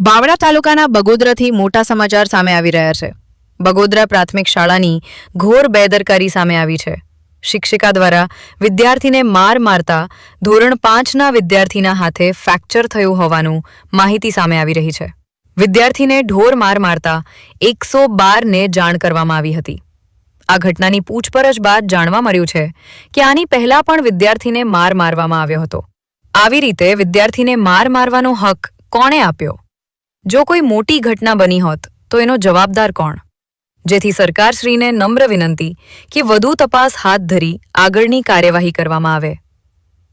બાવળા તાલુકાના બગોદરાથી મોટા સમાચાર સામે આવી રહ્યા છે. બગોદરા પ્રાથમિક શાળાની ઘોર બેદરકારી સામે આવી છે. શિક્ષિકા દ્વારા વિદ્યાર્થીને માર મારતા ધોરણ 5ના વિદ્યાર્થીના હાથે ફ્રેક્ચર થયું હોવાનું માહિતી સામે આવી રહી છે. વિદ્યાર્થીને ઢોર માર મારતા 112ને જાણ કરવામાં આવી હતી. આ ઘટનાની પૂછપરછ બાદ જાણવા મળ્યું છે કે આની પહેલા પણ વિદ્યાર્થીને માર મારવામાં આવ્યો હતો. આવી રીતે વિદ્યાર્થીને માર મારવાનો હક કોણે આપ્યો? જો કોઈ મોટી ઘટના બની હોત તો એનો જવાબદાર કોણ? જેથી સરકારશ્રીને નમ્ર વિનંતી કે વધુ તપાસ હાથ ધરી આગળની કાર્યવાહી કરવામાં આવે.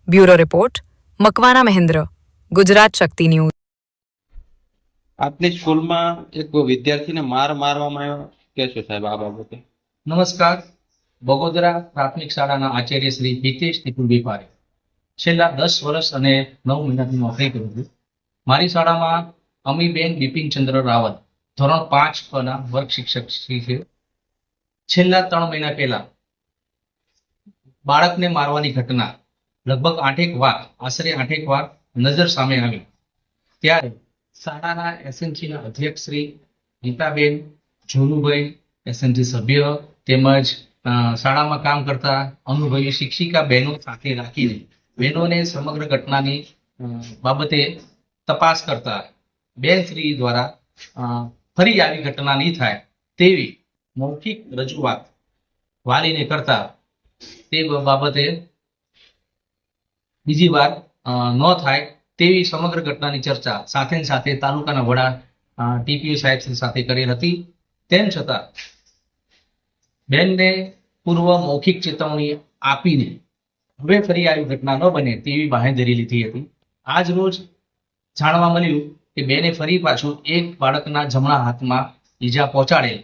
બ્યુરો રિપોર્ટ, મકવાના મહેન્દ્ર, ગુજરાત શક્તિ ન્યૂઝ. આપની સ્કૂલમાં એક વિદ્યાર્થીને મારવામાં આવ્યો, કહેશો સાહેબ આ બાબતે? નમસ્કાર. બગોદરા પ્રાથમિક શાળાના આચાર્ય શ્રી હિતેશ નિકુલભાઈ પારે છેલ્લા 10 વર્ષ અને 9 મહિનાથી નોકરી કરું છું. મારી શાળામાં અમીબેન બિપિનચંદ્ર રાવત ધોરણ 5 ના વર્ગ શિક્ષક શ્રી છે. છેલ્લા 3 મહિના પહેલા બાળકને મારવાની ઘટના લગભગ 8 વાર, આશરે 8 વાર નજર સામે આવી. ત્યારે શાળાના એસએનસીના અધ્યક્ષ શ્રી ગીતાબેન, જોનુભાઈ, એસએનસી સભ્ય તેમજ શાળામાં કામ કરતા અનુભવી શિક્ષિકા બહેનો સાથે રાખીને બહેનોને સમગ્ર ઘટનાની બાબતે તપાસ કરતા બેન શ્રી દ્વારા ફરી આવી ઘટના નહીં થાય તેવી મૌખિક રજૂઆત વાલીને કરતા તે બાબતે બીજી વાર ન થાય તેવી સમગ્ર ઘટનાની ચર્ચા સાથે તાલુકાના વડા ટીપીઓ સાહેબ સાથે કરેલ હતી. તેમ છતાં બેનને પૂર્વ મૌખિક ચેતવણી આપીને હવે ફરી આવી ઘટના ન બને તેવી બાંહેધરી લીધી હતી. આજ રોજ જાણવા મળ્યું કે બેને ફરી પાછું એક બાળકના જમણા હાથમાં ઈજા પહોંચાડેલ.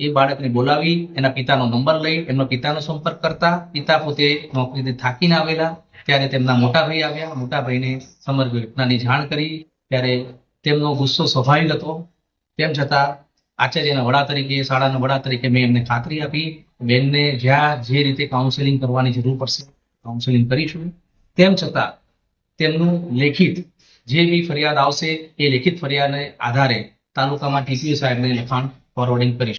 એ બાળકને બોલાવી એના પિતાનો નંબર લઈ એમનો પિતાનો સંપર્ક કરતા પિતા પોતે નોકરીથી થાકીને આવેલા ત્યારે તેમના મોટા ભાઈ આવ્યા. મોટા ભાઈને સમગ્ર ઘટનાની જાણ કરી ત્યારે તેમનો ગુસ્સો સ્વાભાવિક હતો. તેમ છતાં આચાર્યના વડા તરીકે, શાળાના વડા તરીકે મેં એમને ખાતરી આપી બેનને જ્યાં જે રીતે કાઉન્સેલિંગ કરવાની જરૂર પડશે કાઉન્સેલિંગ કરીશું. તેમ છતાં તેમનું લેખિત જે બી ફરિયાદ આવશે એ લેખિત ફરિયાદને આધારે તાલુકામાં ટીપીઓ સાહેબને લખાણ ફોરવર્ડિંગ કરીશું.